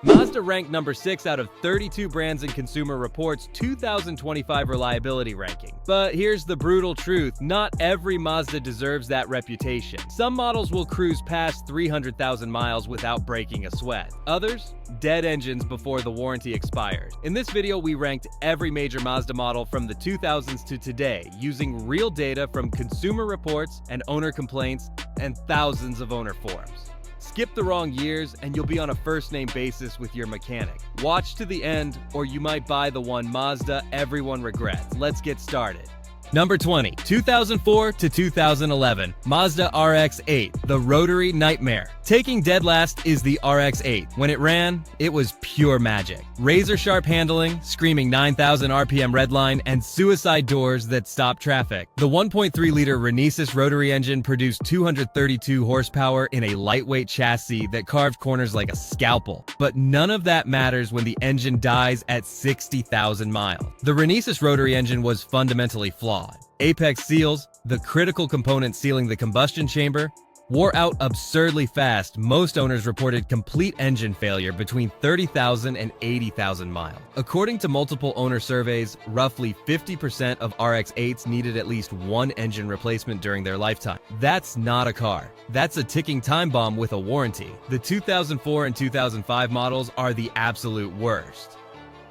Mazda ranked number 6 out of 32 brands in Consumer Reports' 2025 reliability ranking. But here's the brutal truth, not every Mazda deserves that reputation. Some models will cruise past 300,000 miles without breaking a sweat. Others, dead engines before the warranty expires. In this video, we ranked every major Mazda model from the 2000s to today, using real data from Consumer Reports and owner complaints and thousands of owner forums. Skip the wrong years and you'll be on a first-name basis with your mechanic. Watch to the end or you might buy the one Mazda everyone regrets. Let's get started. Number 20, 2004 to 2011, Mazda RX8, the rotary nightmare. Taking dead last is the RX8. When it ran, it was pure magic. Razor-sharp handling, screaming 9,000 RPM redline, and suicide doors that stop traffic. The 1.3-liter Renesis rotary engine produced 232 horsepower in a lightweight chassis that carved corners like a scalpel. But none of that matters when the engine dies at 60,000 miles. The Renesis rotary engine was fundamentally flawed. Apex seals, the critical component sealing the combustion chamber, wore out absurdly fast. Most owners reported complete engine failure between 30,000 and 80,000 miles. According to multiple owner surveys, roughly 50% of RX8s needed at least one engine replacement during their lifetime. That's not a car. That's a ticking time bomb with a warranty. The 2004 and 2005 models are the absolute worst.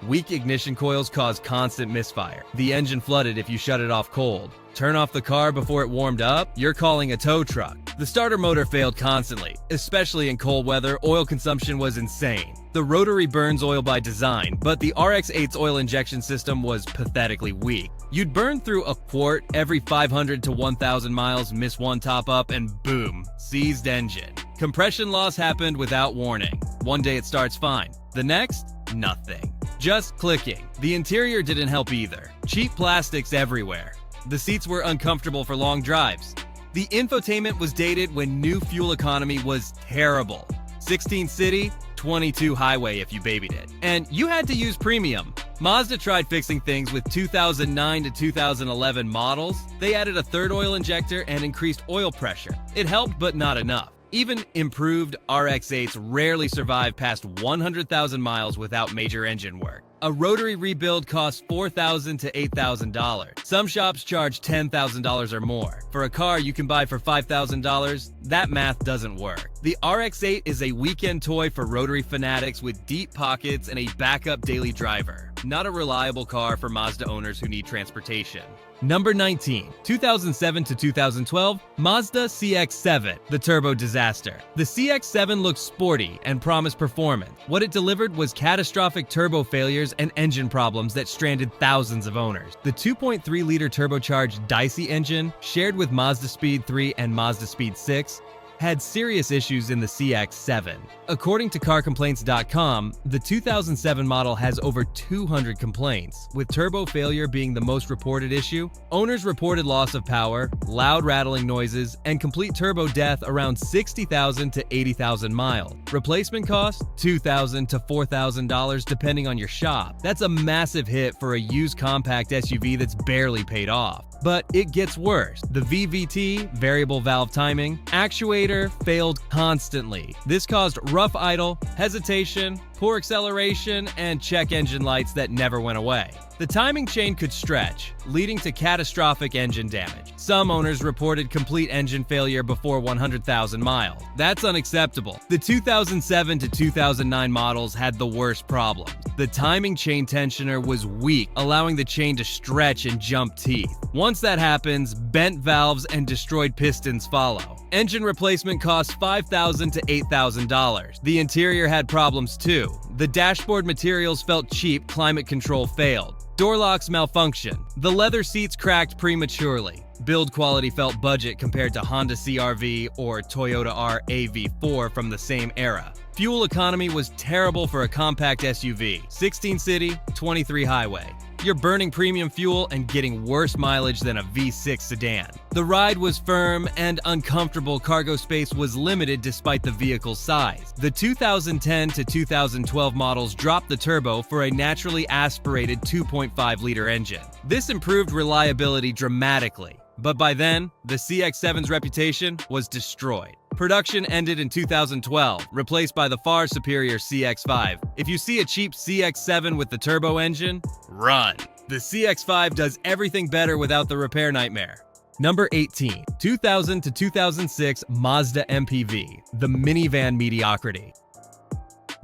Weak ignition coils cause constant misfire. The engine flooded if you shut it off cold. Turn off the car before it warmed up, you're calling a tow truck. The starter motor failed constantly, especially in cold weather. Oil consumption was insane. The rotary burns oil by design, but the RX8's oil injection system was pathetically weak. You'd burn through a quart every 500 to 1,000 miles, miss one top up, and boom, seized engine. Compression loss happened without warning. One day it starts fine, the next, nothing. Just clicking. The interior didn't help either. Cheap plastics everywhere. The seats were uncomfortable for long drives. The infotainment was dated when new fuel economy was terrible. 16 city, 22 highway if you babied it. And you had to use premium. Mazda tried fixing things with 2009 to 2011 models. They added a third oil injector and increased oil pressure. It helped, but not enough. Even improved RX8s rarely survive past 100,000 miles without major engine work. A rotary rebuild costs $4,000 to $8,000. Some shops charge $10,000 or more. For a car you can buy for $5,000, that math doesn't work. The RX8 is a weekend toy for rotary fanatics with deep pockets and a backup daily driver. Not a reliable car for Mazda owners who need transportation. Number 19, 2007 to 2012, Mazda CX7, the turbo disaster. The CX7 looked sporty and promised performance. What it delivered was catastrophic turbo failures and engine problems that stranded thousands of owners. The 2.3-liter turbocharged Dicey engine, shared with Mazda Speed 3 and Mazda Speed 6, had serious issues in the CX7. According to CarComplaints.com, the 2007 model has over 200 complaints, with turbo failure being the most reported issue. Owners reported loss of power, loud rattling noises, and complete turbo death around 60,000 to 80,000 miles. Replacement cost? $2,000 to $4,000 depending on your shop. That's a massive hit for a used compact SUV that's barely paid off. But it gets worse. The VVT, variable valve timing, actuator failed constantly. This caused rough idle, hesitation, poor acceleration, and check engine lights that never went away. The timing chain could stretch, leading to catastrophic engine damage. Some owners reported complete engine failure before 100,000 miles. That's unacceptable. The 2007 to 2009 models had the worst problems. The timing chain tensioner was weak, allowing the chain to stretch and jump teeth. Once that happens, bent valves and destroyed pistons follow. Engine replacement costs $5,000 to $8,000. The interior had problems too. The dashboard materials felt cheap, climate control failed. Door locks malfunctioned. The leather seats cracked prematurely. Build quality felt budget compared to Honda CR-V or Toyota RAV4 from the same era. Fuel economy was terrible for a compact SUV. 16 city, 23 highway. You're burning premium fuel and getting worse mileage than a V6 sedan. The ride was firm and uncomfortable. Cargo space was limited despite the vehicle's size. The 2010 to 2012 models dropped the turbo for a naturally aspirated 2.5-liter engine. This improved reliability dramatically. But by then, the CX7's reputation was destroyed. Production ended in 2012, replaced by the far superior CX5. If you see a cheap CX7 with the turbo engine, run. The CX5 does everything better without the repair nightmare. Number 18. 2000 to 2006 Mazda MPV, the minivan mediocrity.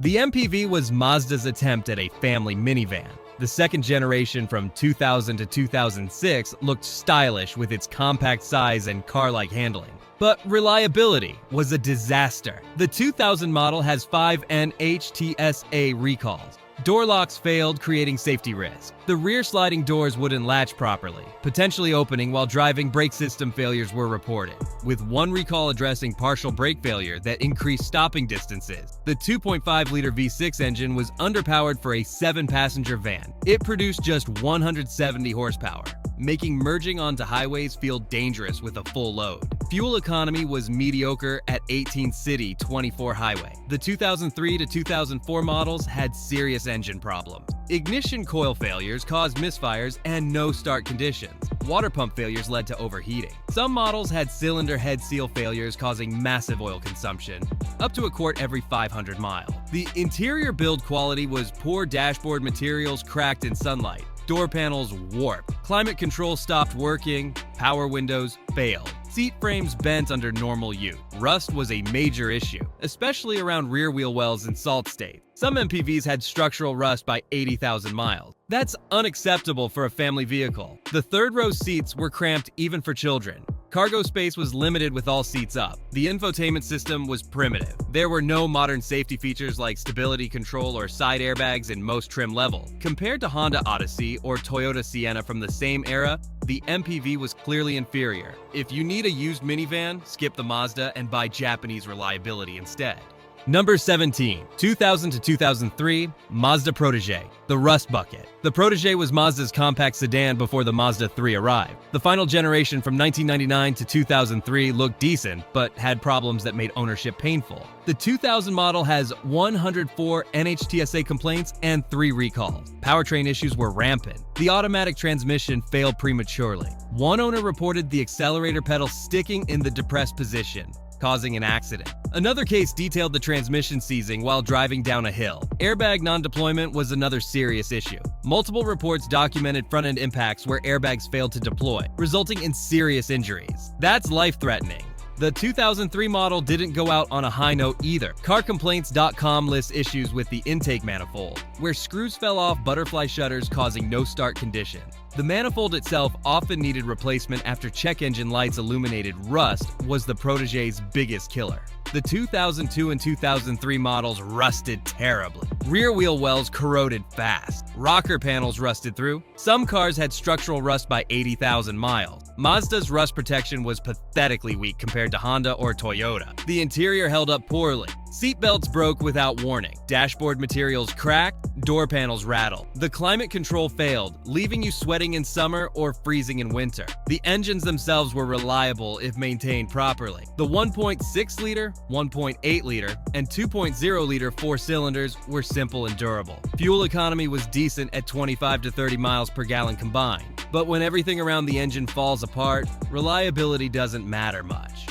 The MPV was Mazda's attempt at a family minivan. The second generation from 2000 to 2006 looked stylish with its compact size and car-like handling. But reliability was a disaster. The 2000 model has 5 NHTSA recalls. Door locks failed, creating safety risks. The rear sliding doors wouldn't latch properly, potentially opening while driving. Brake system failures were reported, with one recall addressing partial brake failure that increased stopping distances. The 2.5-liter V6 engine was underpowered for a 7-passenger van. It produced just 170 horsepower, making merging onto highways feel dangerous with a full load. Fuel economy was mediocre at 18 city, 24 highway. The 2003 to 2004 models had serious engine problems. Ignition coil failures caused misfires and no start conditions. Water pump failures led to overheating. Some models had cylinder head seal failures causing massive oil consumption, up to a quart every 500 miles. The interior build quality was poor. Dashboard materials cracked in sunlight. Door panels warped. Climate control stopped working. Power windows failed. Seat frames bent under normal use. Rust was a major issue, especially around rear wheel wells in salt state. Some MPVs had structural rust by 80,000 miles. That's unacceptable for a family vehicle. The third-row seats were cramped even for children. Cargo space was limited with all seats up. The infotainment system was primitive. There were no modern safety features like stability control or side airbags in most trim levels. Compared to Honda Odyssey or Toyota Sienna from the same era, the MPV was clearly inferior. If you need a used minivan, skip the Mazda and buy Japanese reliability instead. Number 17. 2000 to 2003 Mazda Protege, the rust bucket. The Protege was Mazda's compact sedan before the Mazda 3 arrived. The final generation from 1999 to 2003 looked decent, but had problems that made ownership painful. The 2000 model has 104 NHTSA complaints and 3 recalls. Powertrain issues were rampant. The automatic transmission failed prematurely. One owner reported the accelerator pedal sticking in the depressed position, causing an accident. Another case detailed the transmission seizing while driving down a hill. Airbag non-deployment was another serious issue. Multiple reports documented front-end impacts where airbags failed to deploy, resulting in serious injuries. That's life-threatening. The 2003 model didn't go out on a high note either. CarComplaints.com lists issues with the intake manifold, where screws fell off butterfly shutters causing no start condition. The manifold itself often needed replacement after check engine lights illuminated. Rust was the Protege's biggest killer. The 2002 and 2003 models rusted terribly. Rear wheel wells corroded fast. Rocker panels rusted through. Some cars had structural rust by 80,000 miles. Mazda's rust protection was pathetically weak compared to Honda or Toyota. The interior held up poorly. Seatbelts broke without warning. Dashboard materials cracked. Door panels rattled. The climate control failed, leaving you sweating in summer or freezing in winter. The engines themselves were reliable if maintained properly. The 1.6-liter, 1.8-liter, and 2.0-liter 4 cylinders were simple and durable. Fuel economy was decent at 25 to 30 miles per gallon combined. But when everything around the engine falls apart, reliability doesn't matter much.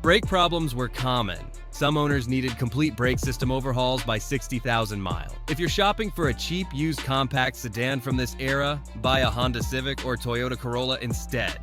Brake problems were common. Some owners needed complete brake system overhauls by 60,000 miles. If you're shopping for a cheap used compact sedan from this era, buy a Honda Civic or Toyota Corolla instead.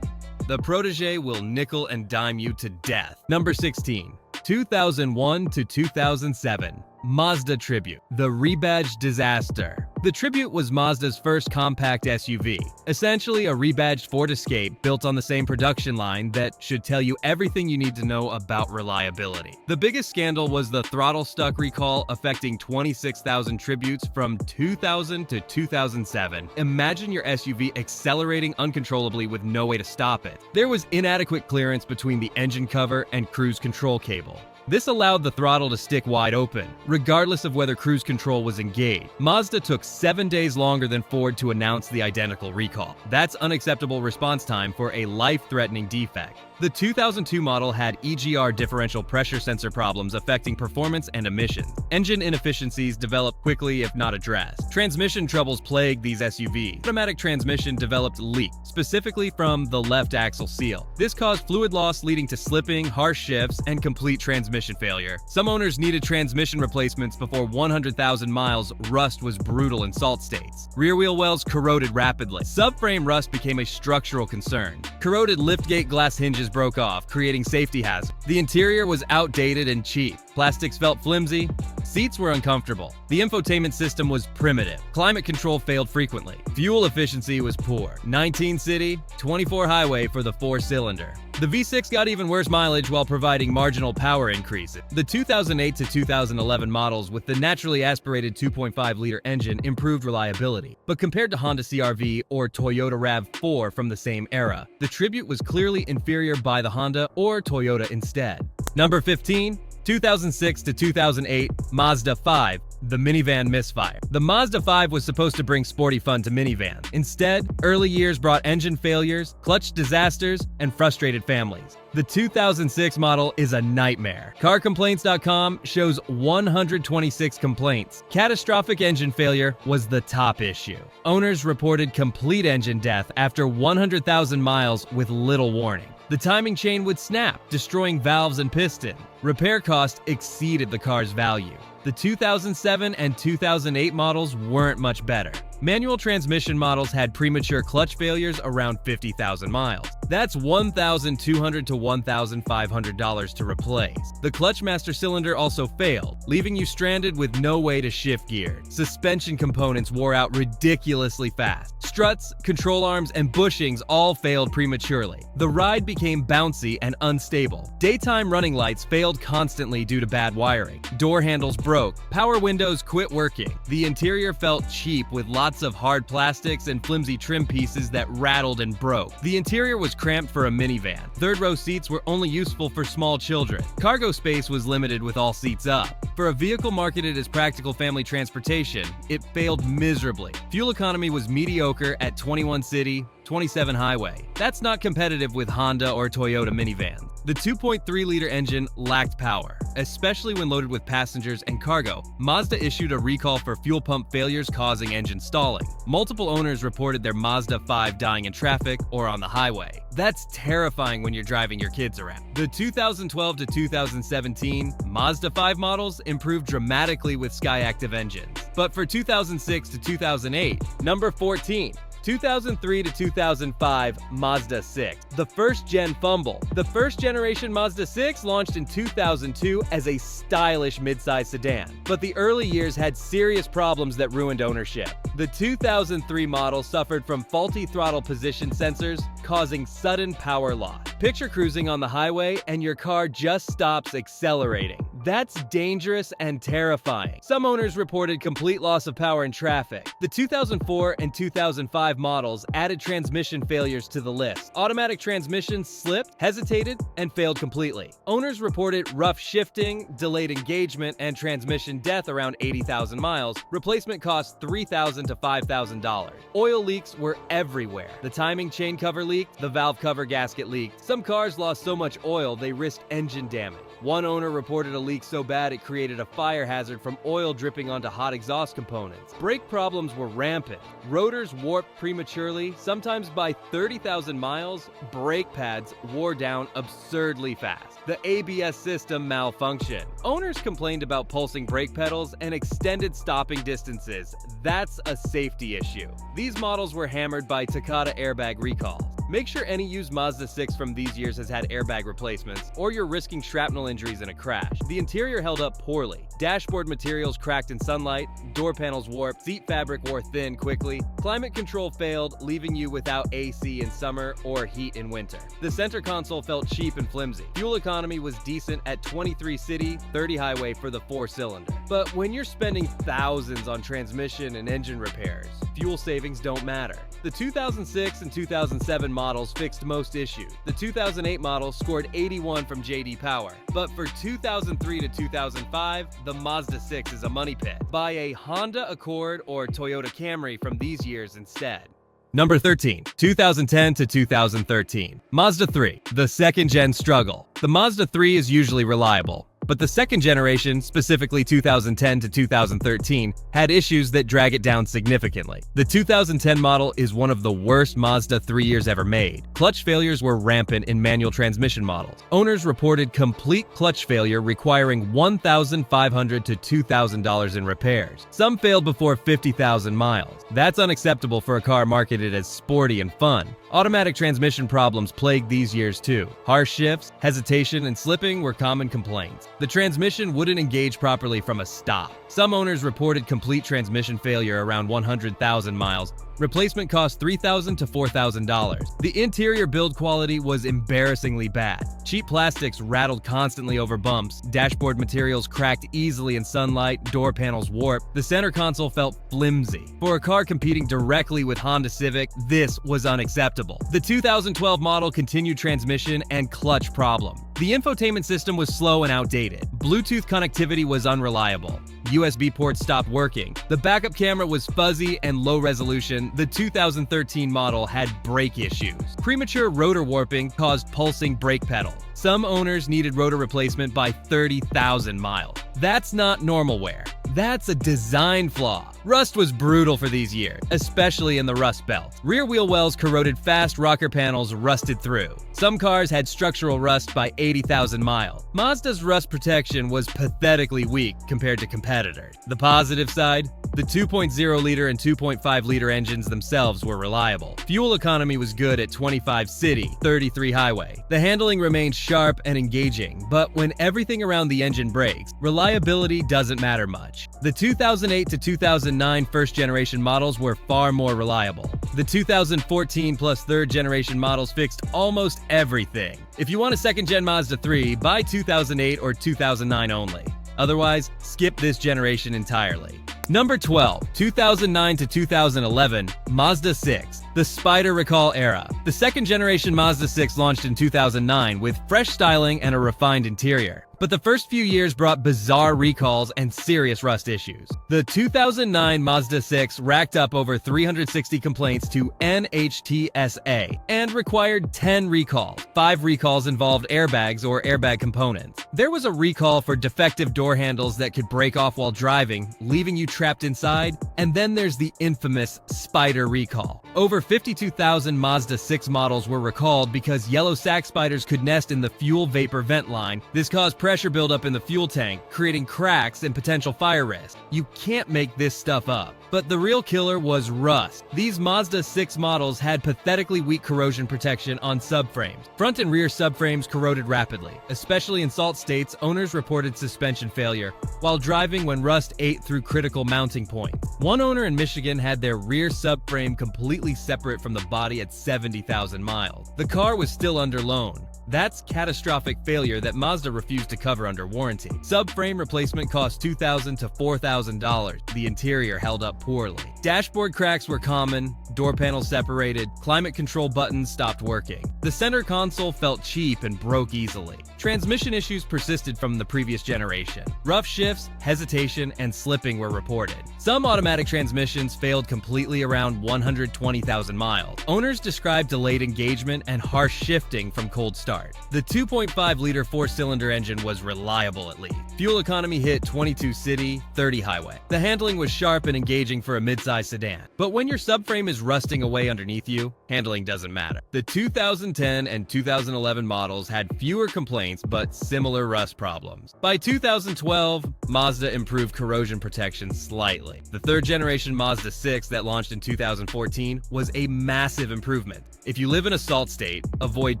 The Protege will nickel and dime you to death. Number 16. 2001 to 2007 Mazda Tribute, the rebadged disaster. The Tribute was Mazda's first compact SUV, essentially a rebadged Ford Escape built on the same production line that should tell you everything you need to know about reliability. The biggest scandal was the throttle stuck recall affecting 26,000 Tributes from 2000 to 2007. Imagine your SUV accelerating uncontrollably with no way to stop it. There was inadequate clearance between the engine cover and cruise control cable. This allowed the throttle to stick wide open, regardless of whether cruise control was engaged. Mazda took 7 days longer than Ford to announce the identical recall. That's unacceptable response time for a life-threatening defect. The 2002 model had EGR differential pressure sensor problems affecting performance and emissions. Engine inefficiencies developed quickly if not addressed. Transmission troubles plagued these SUVs. Automatic transmission developed leak, specifically from the left axle seal. This caused fluid loss leading to slipping, harsh shifts, and complete transmission failure. Some owners needed transmission replacements before 100,000 miles. Rust was brutal in salt states. Rear wheel wells corroded rapidly. Subframe rust became a structural concern. Corroded liftgate glass hinges broke off, creating safety hazards. The interior was outdated and cheap. Plastics felt flimsy. Seats were uncomfortable. The infotainment system was primitive. Climate control failed frequently. Fuel efficiency was poor. 19 city, 24 highway for the 4-cylinder. The V6 got even worse mileage while providing marginal power increases. The 2008 to 2011 models with the naturally aspirated 2.5-liter engine improved reliability. But compared to Honda CR-V or Toyota RAV4 from the same era, the Tribute was clearly inferior by the Honda or Toyota instead. Number 15. 2006 to 2008 Mazda 5, the minivan misfire. The Mazda 5 was supposed to bring sporty fun to minivans. Instead, early years brought engine failures, clutch disasters, and frustrated families. The 2006 model is a nightmare. CarComplaints.com shows 126 complaints. Catastrophic engine failure was the top issue. Owners reported complete engine death after 100,000 miles with little warning. The timing chain would snap, destroying valves and piston. Repair cost exceeded the car's value. The 2007 and 2008 models weren't much better. Manual transmission models had premature clutch failures around 50,000 miles. That's $1,200 to $1,500 to replace. The clutch master cylinder also failed, leaving you stranded with no way to shift gears. Suspension components wore out ridiculously fast. Struts, control arms, and bushings all failed prematurely. The ride became bouncy and unstable. Daytime running lights failed constantly due to bad wiring. Door handles broke. Power windows quit working. The interior felt cheap with lots of hard plastics and flimsy trim pieces that rattled and broke. The interior was cramped for a minivan. Third-row seats were only useful for small children. Cargo space was limited with all seats up. For a vehicle marketed as practical family transportation, it failed miserably. Fuel economy was mediocre at 21 city, 27 highway. That's not competitive with Honda or Toyota minivans. The 2.3-liter engine lacked power, especially when loaded with passengers and cargo. Mazda issued a recall for fuel pump failures causing engine stalling. Multiple owners reported their Mazda 5 dying in traffic or on the highway. That's terrifying when you're driving your kids around. The 2012 to 2017 Mazda 5 models improved dramatically with Skyactiv engines. But for 2006 to 2008, number 14. 2003 to 2005 Mazda 6, the first-gen fumble. The first-generation Mazda 6 launched in 2002 as a stylish midsize sedan, but the early years had serious problems that ruined ownership. The 2003 model suffered from faulty throttle position sensors, causing sudden power loss. Picture cruising on the highway and your car just stops accelerating. That's dangerous and terrifying. Some owners reported complete loss of power in traffic. The 2004 and 2005 models added transmission failures to the list. Automatic transmissions slipped, hesitated, and failed completely. Owners reported rough shifting, delayed engagement, and transmission death around 80,000 miles. Replacement cost $3,000 to $5,000. Oil leaks were everywhere. The timing chain cover leaked, the valve cover gasket leaked. Some cars lost so much oil they risked engine damage. One owner reported a leak so bad it created a fire hazard from oil dripping onto hot exhaust components. Brake problems were rampant. Rotors warped prematurely, sometimes by 30,000 miles. Brake pads wore down absurdly fast. The ABS system malfunctioned. Owners complained about pulsing brake pedals and extended stopping distances. That's a safety issue. These models were hammered by Takata airbag recalls. Make sure any used Mazda 6 from these years has had airbag replacements, or you're risking shrapnel injuries in a crash. The interior held up poorly. Dashboard materials cracked in sunlight, door panels warped, seat fabric wore thin quickly. Climate control failed, leaving you without AC in summer or heat in winter. The center console felt cheap and flimsy. Fuel economy was decent at 23 city, 30 highway for the 4-cylinder. But when you're spending thousands on transmission and engine repairs, fuel savings don't matter. The 2006 and 2007 models fixed most issues. The 2008 model scored 81 from JD Power. But for 2003 to 2005, the Mazda 6 is a money pit. Buy a Honda Accord or Toyota Camry from these years instead. Number 13, 2010 to 2013. Mazda 3, the second-gen struggle. The Mazda 3 is usually reliable, but the second generation, specifically 2010 to 2013, had issues that drag it down significantly. The 2010 model is one of the worst Mazda 3 years ever made. Clutch failures were rampant in manual transmission models. Owners reported complete clutch failure requiring $1,500 to $2,000 in repairs. Some failed before 50,000 miles. That's unacceptable for a car marketed as sporty and fun. Automatic transmission problems plagued these years too. Harsh shifts, hesitation, and slipping were common complaints. The transmission wouldn't engage properly from a stop. Some owners reported complete transmission failure around 100,000 miles. Replacement cost $3,000 to $4,000. The interior build quality was embarrassingly bad. Cheap plastics rattled constantly over bumps, dashboard materials cracked easily in sunlight, door panels warped. The center console felt flimsy. For a car competing directly with Honda Civic, this was unacceptable. The 2012 model continued transmission and clutch problem. The infotainment system was slow and outdated. Bluetooth connectivity was unreliable. USB ports stopped working. The backup camera was fuzzy and low resolution. The 2013 model had brake issues. Premature rotor warping caused pulsing brake pedal. Some owners needed rotor replacement by 30,000 miles. That's not normal wear. That's a design flaw. Rust was brutal for these years, especially in the rust belt. Rear wheel wells corroded fast, rocker panels rusted through. Some cars had structural rust by 80,000 miles. Mazda's rust protection was pathetically weak compared to competitors. The positive side? The 2.0-liter and 2.5-liter engines themselves were reliable. Fuel economy was good at 25 city, 33 highway. The handling remained sharp and engaging, but when everything around the engine breaks, reliability doesn't matter much. The 2008 to 2009 first-generation models were far more reliable. The 2014 plus third-generation models fixed almost everything. If you want a second-gen Mazda 3, buy 2008 or 2009 only. Otherwise, skip this generation entirely. Number 12, 2009 to 2011, Mazda 6, the Spider Recall era. The second-generation Mazda 6 launched in 2009 with fresh styling and a refined interior. But the first few years brought bizarre recalls and serious rust issues. The 2009 Mazda 6 racked up over 360 complaints to NHTSA and required 10 recalls. 5 recalls involved airbags or airbag components. There was a recall for defective door handles that could break off while driving, leaving you trapped inside. And then there's the infamous Spider recall. Over 52,000 Mazda 6 models were recalled because yellow sac spiders could nest in the fuel vapor vent line. This caused pressure buildup in the fuel tank, creating cracks and potential fire risk. You can't make this stuff up. But the real killer was rust. These Mazda 6 models had pathetically weak corrosion protection on subframes. Front and rear subframes corroded rapidly. Especially in salt states, owners reported suspension failure while driving when rust ate through critical mounting points. One owner in Michigan had their rear subframe completely separate from the body at 70,000 miles. The car was still under loan. That's catastrophic failure that Mazda refused to cover under warranty. Subframe replacement cost $2,000 to $4,000. The interior held up poorly. Dashboard cracks were common, door panels separated, climate control buttons stopped working. The center console felt cheap and broke easily. Transmission issues persisted from the previous generation. Rough shifts, hesitation, and slipping were reported. Some automatic transmissions failed completely around 120,000 miles. Owners described delayed engagement and harsh shifting from cold start. The 2.5-liter 4-cylinder engine was reliable at least. Fuel economy hit 22 city, 30 highway. The handling was sharp and engaging for a midsize sedan. But when your subframe is rusting away underneath you, handling doesn't matter. The 2010 and 2011 models had fewer complaints but similar rust problems. By 2012, Mazda improved corrosion protection slightly. The third-generation Mazda 6 that launched in 2014 was a massive improvement. If you live in a salt state, avoid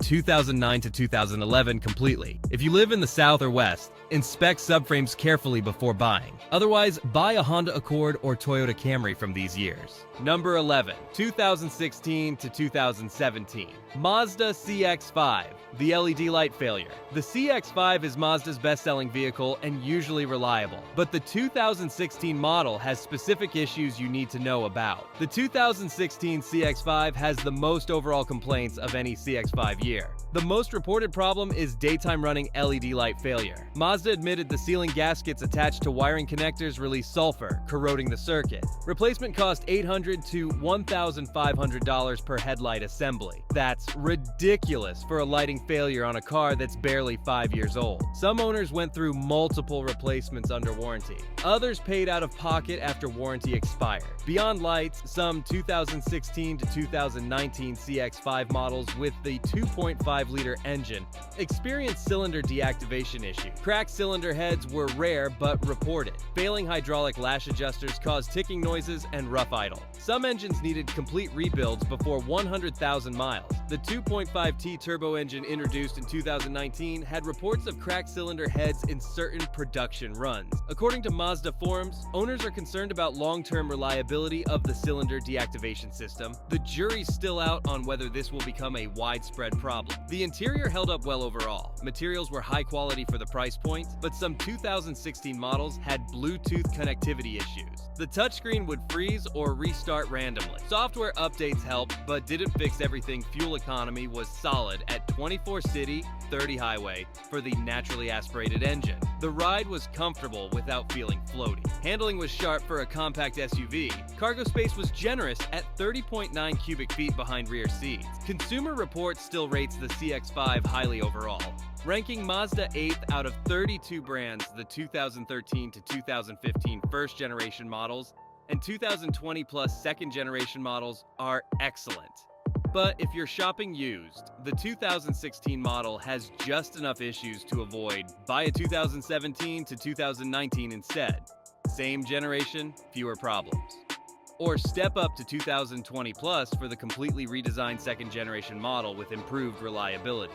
2009 to 2011 completely. If you live in the South or West, inspect subframes carefully before buying. Otherwise, buy a Honda Accord or Toyota Camry from these years. Number 11, 2016 to 2017. Mazda CX5, the LED light failure. The CX5 is Mazda's best-selling vehicle and usually reliable, but the 2016 model has specific issues you need to know about. The 2016 CX5 has the most overall complaints of any CX5 year. The most reported problem is daytime running LED light failure. Mazda admitted the sealing gaskets attached to wiring connectors release sulfur, corroding the circuit. Replacement cost $800 to $1,500 per headlight assembly. That's ridiculous for a lighting failure on a car that's barely 5 years old. Some owners went through multiple replacements under warranty. Others paid out of pocket after warranty expired. Beyond lights, some 2016 to 2019 CX5 models with the 2.5-liter engine experienced cylinder deactivation issues. Cracked cylinder heads were rare but reported. Failing hydraulic lash adjusters caused ticking noises and rough idle. Some engines needed complete rebuilds before 100,000 miles. The 2.5T turbo engine introduced in 2019 had reports of cracked cylinder heads in certain production runs. According to Mazda forums, owners are concerned about long-term reliability of the cylinder deactivation system. The jury's still out on whether this will become a widespread problem. The interior held up well overall. Materials were high quality for the price point, but some 2016 models had Bluetooth connectivity issues. The touchscreen would freeze or restart randomly. Software updates helped, but didn't fix everything. Fuel economy was solid at 24 city, 30 highway for the naturally aspirated engine. The ride was comfortable without feeling floaty. Handling was sharp for a compact SUV. Cargo space was generous at 30.9 cubic feet behind rear seats. Consumer Reports still rates the CX5 highly overall, ranking Mazda 8th out of 32 brands. The 2013 to 2015 first-generation models and 2020 plus second-generation models are excellent. But if you're shopping used, the 2016 model has just enough issues to avoid. Buy a 2017 to 2019 instead. Same generation, fewer problems. Or step up to 2020 plus for the completely redesigned second-generation model with improved reliability.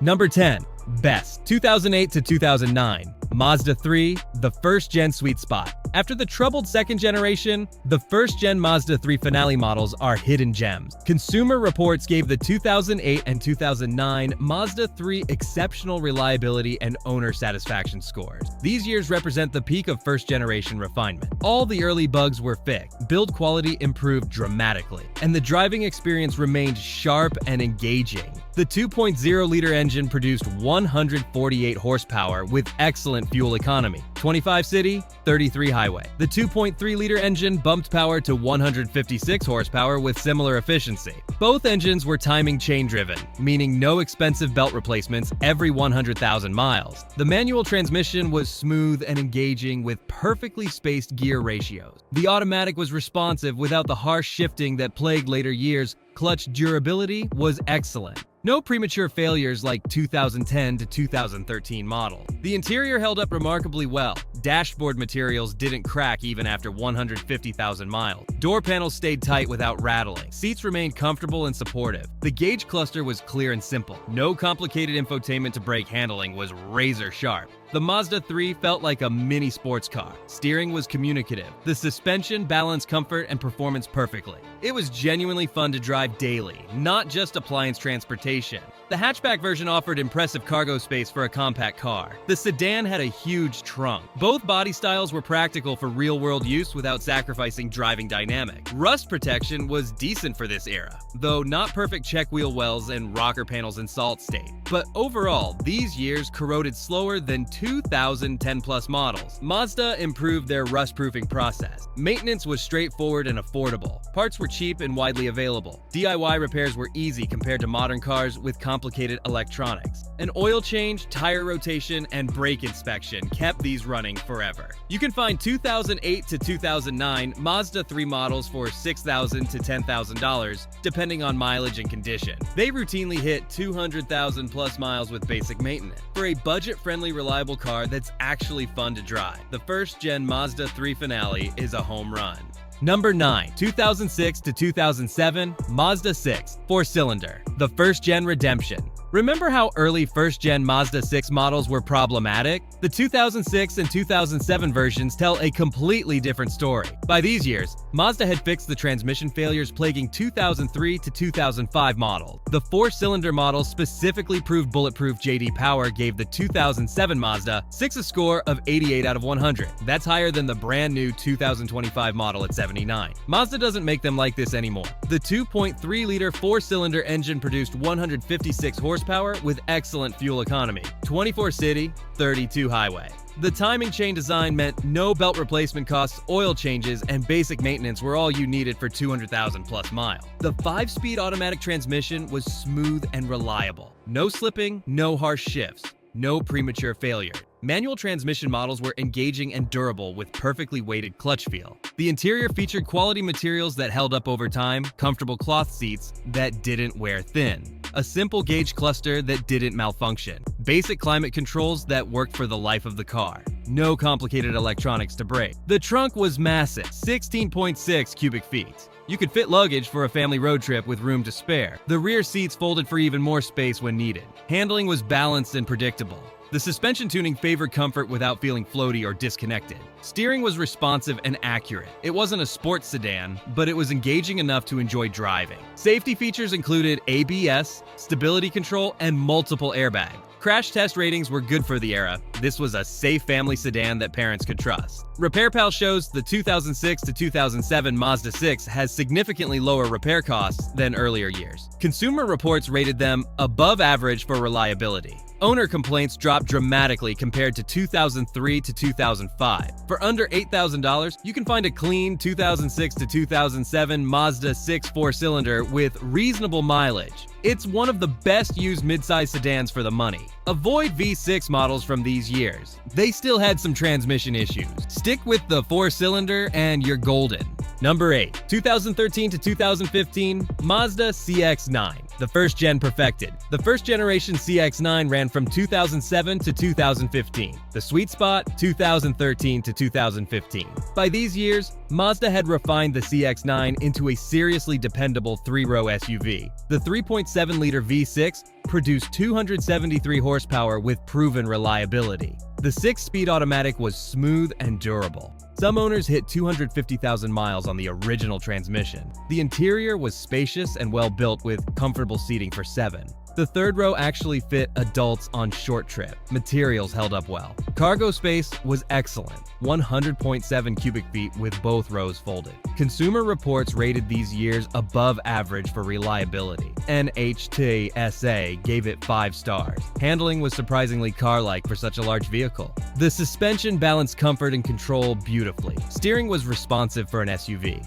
Number 10. Best. 2008 to 2009. Mazda 3, the first-gen sweet spot. After the troubled second generation, the first-gen Mazda 3 finale models are hidden gems. Consumer Reports gave the 2008 and 2009 Mazda 3 exceptional reliability and owner satisfaction scores. These years represent the peak of first-generation refinement. All the early bugs were fixed, build quality improved dramatically, and the driving experience remained sharp and engaging. The 2.0-liter engine produced 148 horsepower with excellent fuel economy, 25 city, 33 highway. The 2.3-liter engine bumped power to 156 horsepower with similar efficiency. Both engines were timing chain-driven, meaning no expensive belt replacements every 100,000 miles. The manual transmission was smooth and engaging with perfectly spaced gear ratios. The automatic was responsive without the harsh shifting that plagued later years. Clutch durability was excellent. No premature failures like 2010 to 2013 model. The interior held up remarkably well. Dashboard materials didn't crack even after 150,000 miles. Door panels stayed tight without rattling. Seats remained comfortable and supportive. The gauge cluster was clear and simple. No complicated infotainment to brake handling was razor sharp. The Mazda 3 felt like a mini sports car. Steering was communicative. The suspension balanced comfort and performance perfectly. It was genuinely fun to drive daily, not just appliance transportation. The hatchback version offered impressive cargo space for a compact car. The sedan had a huge trunk. Both body styles were practical for real-world use without sacrificing driving dynamic. Rust protection was decent for this era, though not perfect check wheel wells and rocker panels in salt state. But overall, these years corroded slower than 2010-plus models. Mazda improved their rust-proofing process. Maintenance was straightforward and affordable. Parts were cheap and widely available. DIY repairs were easy compared to modern cars with complicated electronics. An oil change, tire rotation, and brake inspection kept these running forever. You can find 2008 to 2009 Mazda 3 models for $6,000 to $10,000, depending on mileage and condition. They routinely hit 200,000 plus miles with basic maintenance. For a budget-friendly, reliable car that's actually fun to drive, the first-gen Mazda 3 Finale is a home run. Number 9. 2006 to 2007 Mazda 6 4-cylinder, the first-gen redemption. Remember how early first-gen Mazda 6 models were problematic? The 2006 and 2007 versions tell a completely different story. By these years, Mazda had fixed the transmission failures plaguing 2003 to 2005 models. The four-cylinder model specifically proved bulletproof. JD Power gave the 2007 Mazda 6 a score of 88 out of 100. That's higher than the brand new 2025 model at 79. Mazda doesn't make them like this anymore. The 2.3-liter four-cylinder engine produced 156 horsepower with excellent fuel economy, 24 city, 32 highway. The timing chain design meant no belt replacement costs, oil changes, and basic maintenance were all you needed for 200,000 plus miles. The 5-speed automatic transmission was smooth and reliable. No slipping, no harsh shifts, no premature failure. Manual transmission models were engaging and durable with perfectly weighted clutch feel. The interior featured quality materials that held up over time, comfortable cloth seats that didn't wear thin, a simple gauge cluster that didn't malfunction, basic climate controls that worked for the life of the car, no complicated electronics to brake. The trunk was massive, 16.6 cubic feet. You could fit luggage for a family road trip with room to spare. The rear seats folded for even more space when needed. Handling was balanced and predictable. The suspension tuning favored comfort without feeling floaty or disconnected. Steering was responsive and accurate. It wasn't a sports sedan, but it was engaging enough to enjoy driving. Safety features included ABS, stability control, and multiple airbags. Crash test ratings were good for the era. This was a safe family sedan that parents could trust. RepairPal shows the 2006 to 2007 Mazda 6 has significantly lower repair costs than earlier years. Consumer Reports rated them above average for reliability. Owner complaints dropped dramatically compared to 2003 to 2005. For under $8,000, you can find a clean 2006 to 2007 Mazda 6 four-cylinder with reasonable mileage. It's one of the best used midsize sedans for the money. Avoid V6 models from these years. They still had some transmission issues. Stick with the four-cylinder and you're golden. Number 8. 2013 to 2015 Mazda CX9. The first gen perfected. The first generation CX9 ran from 2007 to 2015. The sweet spot, 2013 to 2015. By these years, Mazda had refined the CX9 into a seriously dependable 3-row SUV. The 3.7-liter V6 produced 273 horsepower with proven reliability. The 6-speed automatic was smooth and durable. Some owners hit 250,000 miles on the original transmission. The interior was spacious and well built with comfortable seating for 7. The third row actually fit adults on short trip. Materials held up well. Cargo space was excellent, 100.7 cubic feet with both rows folded. Consumer Reports rated these years above average for reliability. NHTSA gave it 5 stars. Handling was surprisingly car-like for such a large vehicle. The suspension balanced comfort and control beautifully. Steering was responsive for an SUV.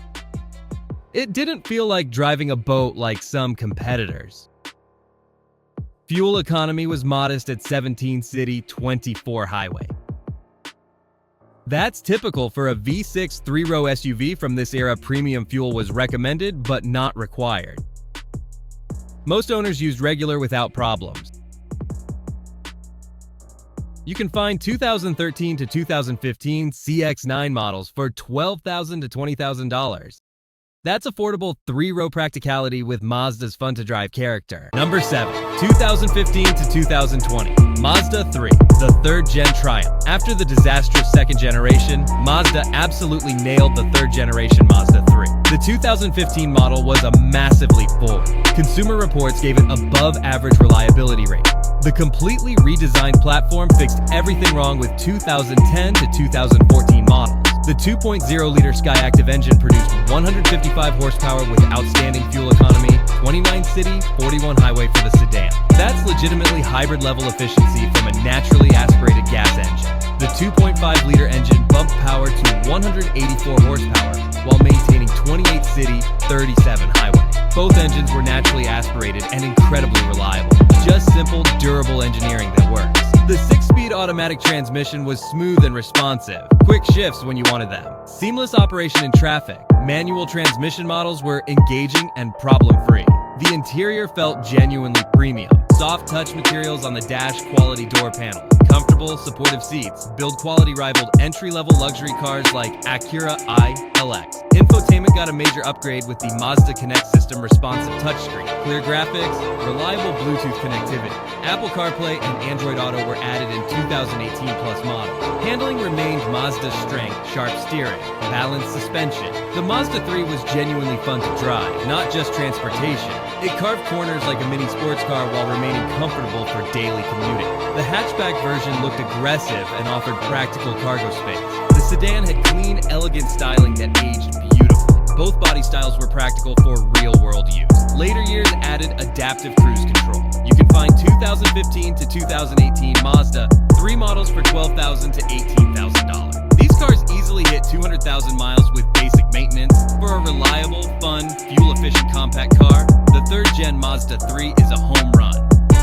It didn't feel like driving a boat like some competitors. Fuel economy was modest at 17 city, 24 highway. That's typical for a V6 3-row SUV from this era. Premium fuel was recommended but not required. Most owners used regular without problems. You can find 2013 to 2015 CX9 models for $12,000 to $20,000. That's affordable 3-row practicality with Mazda's fun-to-drive character. Number 7. 2015 to 2020 Mazda 3, the 3rd-gen Triumph. After the disastrous 2nd generation, Mazda absolutely nailed the 3rd generation Mazda 3. The 2015 model was a massive leap forward. Consumer Reports gave it above-average reliability rating. The completely redesigned platform fixed everything wrong with 2010 to 2014 models. The 2.0-liter Skyactiv engine produced 155 horsepower with outstanding fuel economy, 29 city, 41 highway for the sedan. That's legitimately hybrid-level efficiency from a naturally aspirated gas engine. The 2.5-liter engine bumped power to 184 horsepower while maintaining 28 city, 37 highway. Both engines were naturally aspirated and incredibly reliable. Just simple, durable engineering that works. The 6-speed automatic transmission was smooth and responsive. Quick shifts when you wanted them. Seamless operation in traffic. Manual transmission models were engaging and problem-free. The interior felt genuinely premium. Soft touch materials on the dash, quality door panels. comfortable, supportive seats. Build quality rivaled entry-level luxury cars like Acura ILX. Infotainment got a major upgrade with the Mazda Connect system responsive touchscreen. Clear graphics, reliable Bluetooth connectivity. Apple CarPlay and Android Auto were added in 2018 Plus models. Handling remained Mazda's strength, sharp steering, balanced suspension. The Mazda 3 was genuinely fun to drive, not just transportation. It carved corners like a mini sports car while remaining comfortable for daily commuting. The hatchback version looked aggressive and offered practical cargo space. The sedan had clean, elegant styling that aged beautifully. Both body styles were practical for real-world use. Later years added adaptive cruise control. You can find 2015 to 2018 Mazda 3 models for $12,000 to $18,000. These cars easily hit 200,000 miles with basic maintenance. For a reliable, fun, fuel-efficient compact car, the third-gen Mazda 3 is a home run.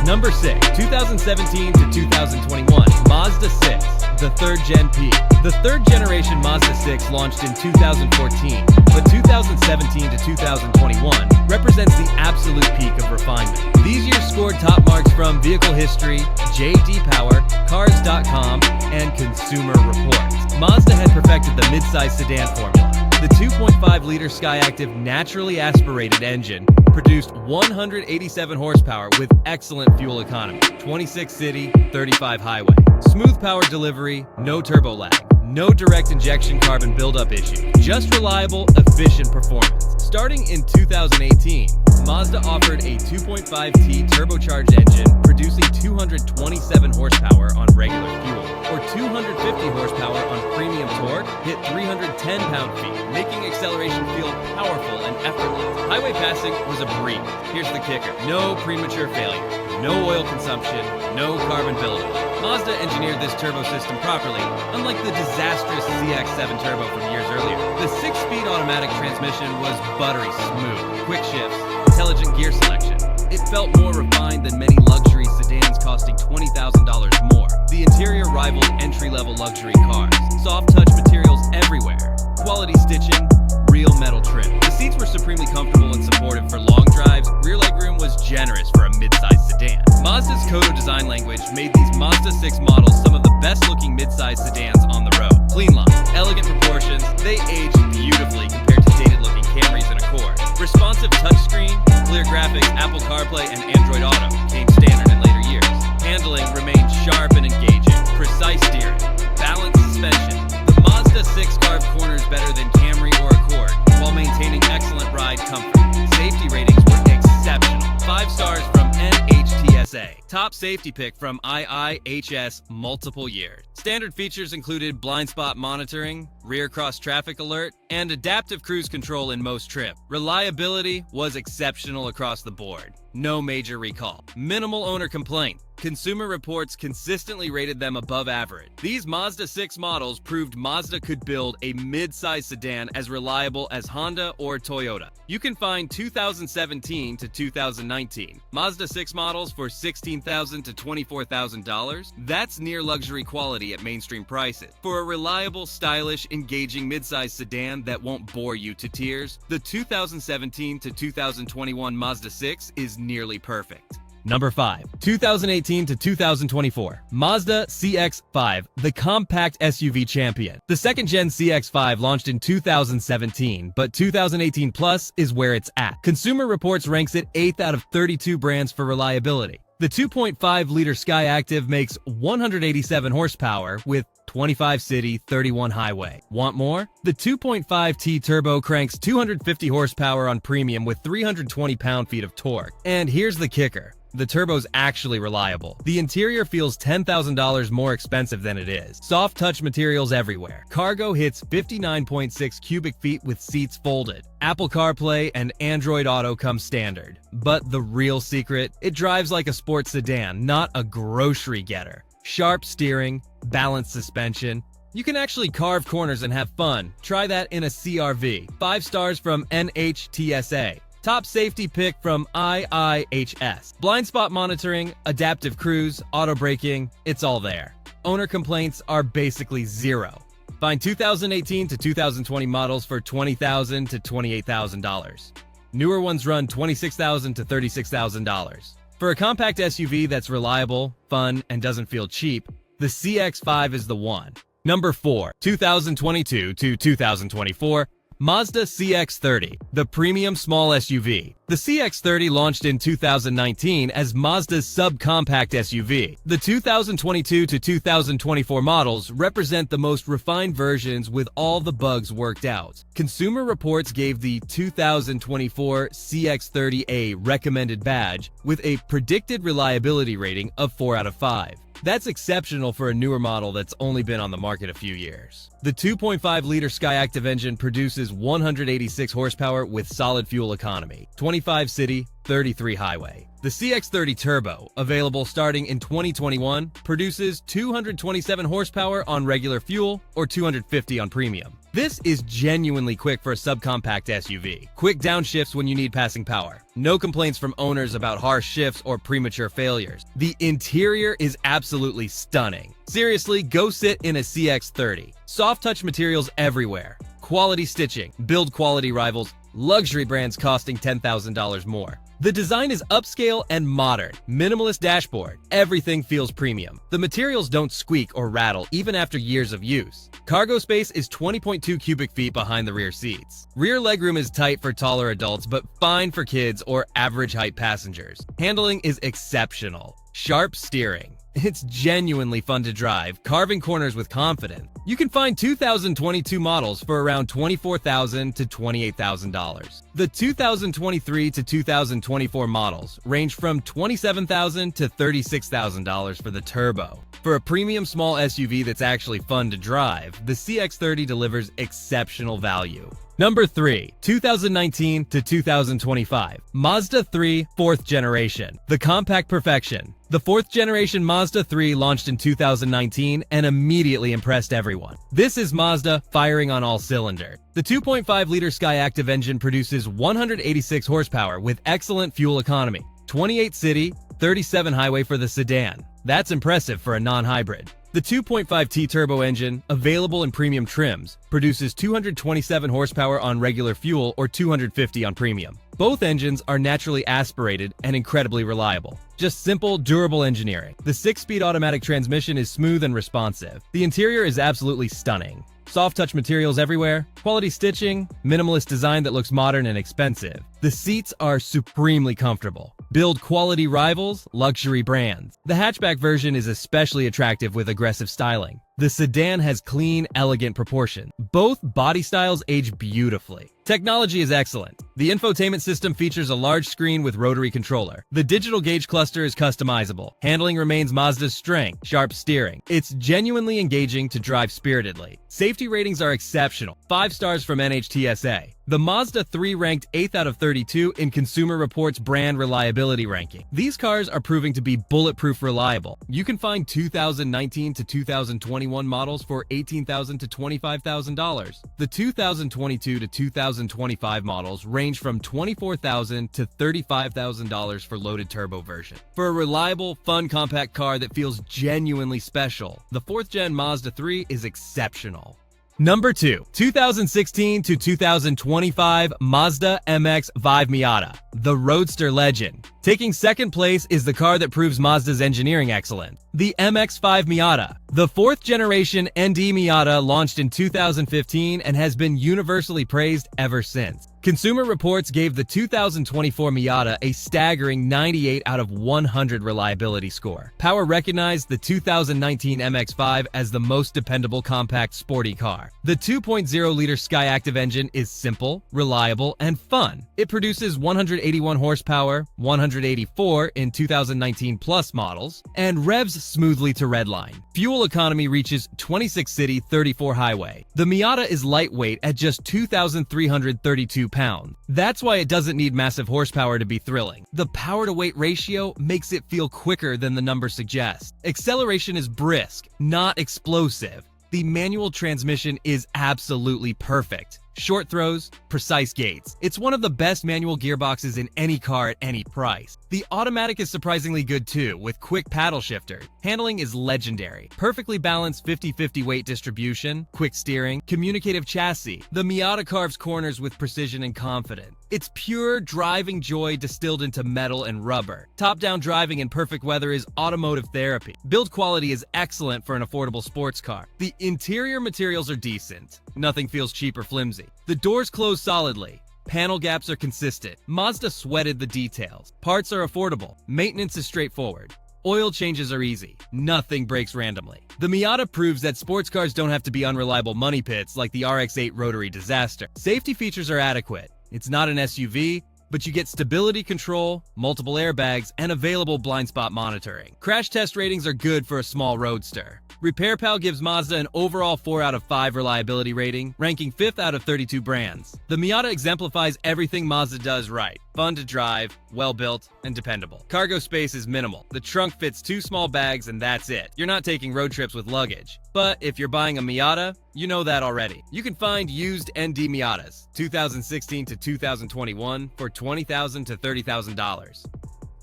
Number 6, 2017 to 2021, Mazda 6, the third-gen P. The third-generation Mazda 6 launched in 2014, but 2017 to 2021 represents the absolute peak of refinement. These years scored top marks from Vehicle History, J.D. Power, Cars.com, and Consumer Reports. Mazda had perfected the midsize sedan formula. The 2.5-liter Skyactiv naturally aspirated engine produced 187 horsepower with excellent fuel economy, 26 city, 35 highway. Smooth power delivery, no turbo lag, no direct injection carbon buildup issue, just reliable, efficient performance. Starting in 2018, Mazda offered a 2.5T turbocharged engine producing 227 horsepower on regular fuel, or 250 horsepower on premium torque, hit 310 pound-feet, making acceleration feel powerful and effortless. Highway passing was a breeze. Here's the kicker: no premature failure, no oil consumption, no carbon buildup. Mazda engineered this turbo system properly, unlike the disastrous CX7 turbo from years earlier. The 6-speed automatic transmission was buttery smooth, quick shifts, intelligent gear selection. It felt more refined than many luxury sedans costing $20,000 more. The interior rivaled entry-level luxury cars. Soft touch materials everywhere. Quality stitching, real metal trim. The seats were supremely comfortable and supportive for long drives. Rear legroom was generous for a mid-size sedan. Mazda's Kodo design language made these Mazda 6 models some of the best-looking mid-size sedans on the road. Clean lines, elegant proportions, they aged beautifully compared to dated-looking Camrys and Accords. Responsive touchscreen, clear graphics, Apple CarPlay, and Android Auto came standard in later years. Handling remained sharp and engaging, precise steering, balanced suspension. The Mazda 6 carved corners better than Camry or Accord, while maintaining excellent ride comfort. Safety ratings were exceptional. 5 stars from NHTSA. Top safety pick from IIHS multiple years. Standard features included blind spot monitoring, rear cross traffic alert, and adaptive cruise control in most trips. Reliability was exceptional across the board. No major recall. Minimal owner complaint. Consumer Reports consistently rated them above average. These Mazda 6 models proved Mazda could build a mid-size sedan as reliable as Honda or Toyota. You can find 2017 to 2019 Mazda 6 models for $16,000 to $24,000. That's near luxury quality at mainstream prices. For a reliable, stylish, engaging mid-size sedan that won't bore you to tears, the 2017 to 2021 Mazda 6 is nearly perfect. Number 5, 2018 to 2024, Mazda CX5, the compact SUV champion. The second-gen CX5 launched in 2017, but 2018 Plus is where it's at. Consumer Reports ranks it 8th out of 32 brands for reliability. The 2.5-liter Skyactiv makes 187 horsepower with 25 city, 31 highway. Want more? The 2.5T turbo cranks 250 horsepower on premium with 320 pound-feet of torque. And here's the kicker: the turbo's actually reliable. The interior feels $10,000 more expensive than it is. Soft touch materials everywhere. Cargo hits 59.6 cubic feet with seats folded. Apple CarPlay and Android Auto come standard. But the real secret? It drives like a sports sedan, not a grocery getter. Sharp steering, balanced suspension. You can actually carve corners and have fun. Try that in a CR-V. 5 stars from NHTSA. Top safety pick from IIHS. Blind spot monitoring, adaptive cruise, auto braking, it's all there. Owner complaints are basically zero. Find 2018 to 2020 models for $20,000 to $28,000. Newer ones run $26,000 to $36,000. For a compact SUV that's reliable, fun, and doesn't feel cheap, the CX5 is the one. Number 4. 2022 to 2024 Mazda CX30, the premium small SUV. The CX30 launched in 2019 as Mazda's subcompact SUV. The 2022 to 2024 models represent the most refined versions with all the bugs worked out. Consumer Reports gave the 2024 CX30 a recommended badge with a predicted reliability rating of 4 out of 5. That's exceptional for a newer model that's only been on the market a few years. The 2.5-liter Skyactiv engine produces 186 horsepower with solid fuel economy, 25 city, 33 highway. The CX30 Turbo, available starting in 2021, produces 227 horsepower on regular fuel or 250 on premium. This is genuinely quick for a subcompact SUV. Quick downshifts when you need passing power. No complaints from owners about harsh shifts or premature failures. The interior is absolutely stunning. Seriously, go sit in a CX30. Soft touch materials everywhere. Quality stitching, build quality rivals, luxury brands costing $10,000 more. The design is upscale and modern. Minimalist dashboard. Everything feels premium. The materials don't squeak or rattle even after years of use. Cargo space is 20.2 cubic feet behind the rear seats. Rear legroom is tight for taller adults but fine for kids or average height passengers. Handling is exceptional. Sharp steering. It's genuinely fun to drive, carving corners with confidence. You can find 2022 models for around $24,000 to $28,000. The 2023 to 2024 models range from $27,000 to $36,000 for the Turbo. For a premium small SUV that's actually fun to drive, the CX30 delivers exceptional value. Number 3. 2019 to 2025 Mazda 3 4th Generation, the compact perfection. The 4th generation Mazda 3 launched in 2019 and immediately impressed everyone. This is Mazda firing on all cylinders. The 2.5-liter Skyactiv engine produces 186 horsepower with excellent fuel economy, 28 city, 37 highway for the sedan. That's impressive for a non-hybrid. The 2.5T turbo engine, available in premium trims, produces 227 horsepower on regular fuel or 250 on premium. Both engines are naturally aspirated and incredibly reliable. Just simple, durable engineering. The 6-speed automatic transmission is smooth and responsive. The interior is absolutely stunning. Soft touch materials everywhere, quality stitching, minimalist design that looks modern and expensive. The seats are supremely comfortable. Build quality rivals, luxury brands. The hatchback version is especially attractive with aggressive styling. The sedan has clean, elegant proportions. Both body styles age beautifully. Technology is excellent. The infotainment system features a large screen with rotary controller. The digital gauge cluster is customizable. Handling remains Mazda's strength, sharp steering. It's genuinely engaging to drive spiritedly. Safety ratings are exceptional. 5 stars from NHTSA. The Mazda 3 ranked 8th out of 32 in Consumer Reports brand reliability ranking. These cars are proving to be bulletproof reliable. You can find 2019 to 2021 models for $18,000 to $25,000. The 2022 to 2025 models range from $24,000 to $35,000 for loaded turbo version. For a reliable, fun compact car that feels genuinely special, the 4th gen Mazda 3 is exceptional. Number 2. 2016 to 2025 Mazda MX-5 Miata, the roadster legend. Taking second place is the car that proves Mazda's engineering excellence, the MX-5 Miata. The 4th generation ND Miata launched in 2015 and has been universally praised ever since. Consumer Reports gave the 2024 Miata a staggering 98 out of 100 reliability score. Power recognized the 2019 MX-5 as the most dependable compact sporty car. The 2.0-liter Skyactiv engine is simple, reliable, and fun. It produces 181 horsepower, 184 in 2019 Plus models, and revs smoothly to redline. Fuel economy reaches 26 city, 34 highway. The Miata is lightweight at just 2,332 pounds. That's why it doesn't need massive horsepower to be thrilling. The power-to-weight ratio makes it feel quicker than the number suggests. Acceleration is brisk, not explosive. The manual transmission is absolutely perfect. short throws, precise gates. It's one of the best manual gearboxes in any car at any price. The automatic is surprisingly good too, with quick paddle shifter. Handling is legendary. Perfectly balanced 50-50 weight distribution, quick steering, communicative chassis. The Miata carves corners with precision and confidence. It's pure driving joy distilled into metal and rubber. Top-down driving in perfect weather is automotive therapy. Build quality is excellent for an affordable sports car. The interior materials are decent. Nothing feels cheap or flimsy. The doors close solidly. Panel gaps are consistent. Mazda sweated the details. Parts are affordable. Maintenance is straightforward. Oil changes are easy. Nothing breaks randomly. The Miata proves that sports cars don't have to be unreliable money pits like the RX8 rotary disaster. Safety features are adequate. It's not an SUV, but you get stability control, multiple airbags, and available blind spot monitoring. Crash test ratings are good for a small roadster. RepairPal gives Mazda an overall 4 out of 5 reliability rating, ranking 5th out of 32 brands. The Miata exemplifies everything Mazda does right. Fun to drive, well-built, and dependable. Cargo space is minimal. The trunk fits 2 small bags and that's it. You're not taking road trips with luggage. But if you're buying a Miata, you know that already. You can find used ND Miatas, 2016 to 2021, for $20,000 to $30,000.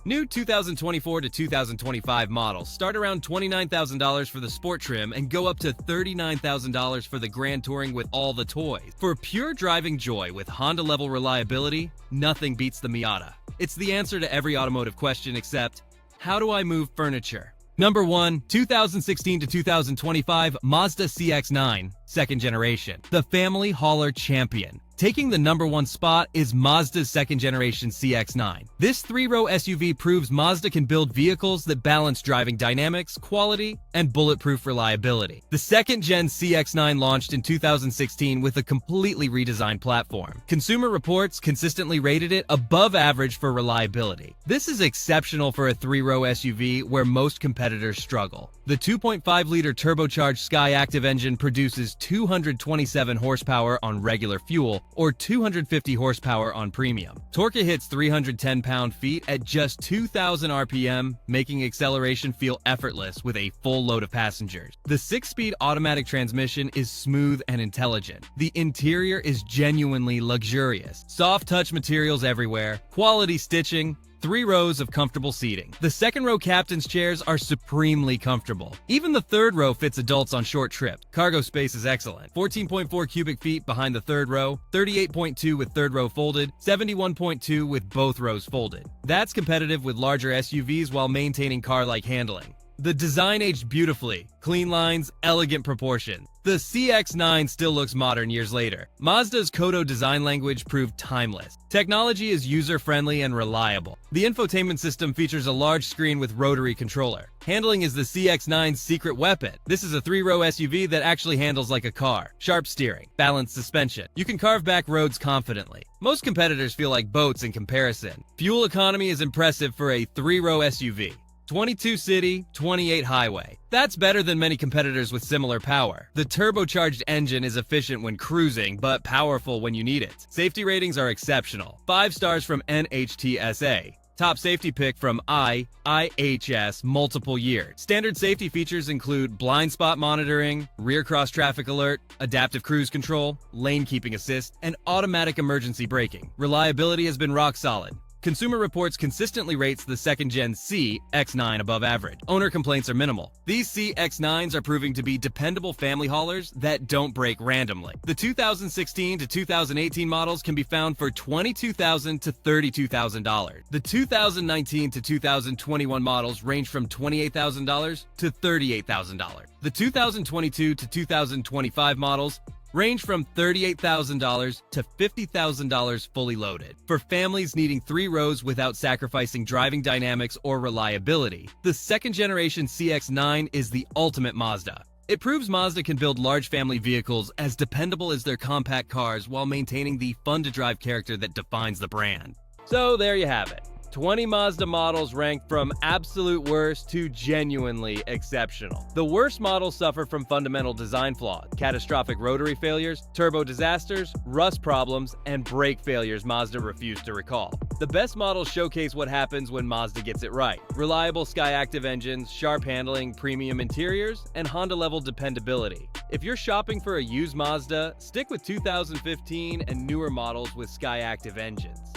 New 2024 to 2025 models start around $29,000 for the sport trim and go up to $39,000 for the Grand Touring with all the toys. For pure driving joy with Honda-level reliability, nothing beats the Miata. It's the answer to every automotive question except, how do I move furniture? Number 1, 2016 to 2025 Mazda CX9, second generation. The family hauler champion. Taking the number 1 spot is Mazda's second generation CX9. This 3-row SUV proves Mazda can build vehicles that balance driving dynamics, quality, and bulletproof reliability. The second gen CX9 launched in 2016 with a completely redesigned platform. Consumer Reports consistently rated it above average for reliability. This is exceptional for a 3-row SUV where most competitors struggle. The 2.5-liter turbocharged Skyactiv engine produces 227 horsepower on regular fuel, or 250 horsepower on premium. Torque hits 310 pound-feet at just 2,000 RPM, making acceleration feel effortless with a full load of passengers. The 6-speed automatic transmission is smooth and intelligent. The interior is genuinely luxurious. Soft touch materials everywhere, quality stitching, 3 rows of comfortable seating. The second row captain's chairs are supremely comfortable. Even the third row fits adults on short trips. Cargo space is excellent. 14.4 cubic feet behind the third row, 38.2 with third row folded, 71.2 with both rows folded. That's competitive with larger SUVs while maintaining car-like handling. The design aged beautifully. Clean lines, elegant proportions. The CX9 still looks modern years later. Mazda's Kodo design language proved timeless. Technology is user-friendly and reliable. The infotainment system features a large screen with rotary controller. Handling is the CX9's secret weapon. This is a 3-row SUV that actually handles like a car. Sharp steering, balanced suspension. You can carve back roads confidently. Most competitors feel like boats in comparison. Fuel economy is impressive for a 3-row SUV. 22 city, 28 highway. That's better than many competitors with similar power. The turbocharged engine is efficient when cruising, but powerful when you need it. Safety ratings are exceptional. 5 stars from NHTSA. Top safety pick from IHS multiple years. Standard safety features include blind spot monitoring, rear cross traffic alert, adaptive cruise control, lane keeping assist, and automatic emergency braking. Reliability has been rock solid. Consumer Reports consistently rates the second-gen CX9 above average. Owner complaints are minimal. These CX9s are proving to be dependable family haulers that don't break randomly. The 2016 to 2018 models can be found for $22,000 to $32,000. The 2019 to 2021 models range from $28,000 to $38,000. The 2022 to 2025 models range from $38,000 to $50,000 fully loaded. For families needing 3 rows without sacrificing driving dynamics or reliability, the second-generation CX9 is the ultimate Mazda. It proves Mazda can build large family vehicles as dependable as their compact cars while maintaining the fun-to-drive character that defines the brand. So there you have it. 20 Mazda models rank from absolute worst to genuinely exceptional. The worst models suffer from fundamental design flaws, catastrophic rotary failures, turbo disasters, rust problems, and brake failures Mazda refused to recall. The best models showcase what happens when Mazda gets it right. Reliable Skyactiv engines, sharp handling, premium interiors, and Honda-level dependability. If you're shopping for a used Mazda, stick with 2015 and newer models with Skyactiv engines.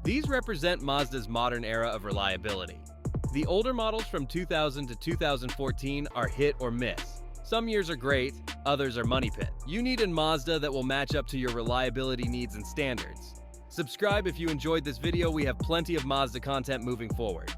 These represent Mazda's modern era of reliability. The older models from 2000 to 2014 are hit or miss. Some years are great, others are money pit. You need a Mazda that will match up to your reliability needs and standards. Subscribe if you enjoyed this video. We have plenty of Mazda content moving forward.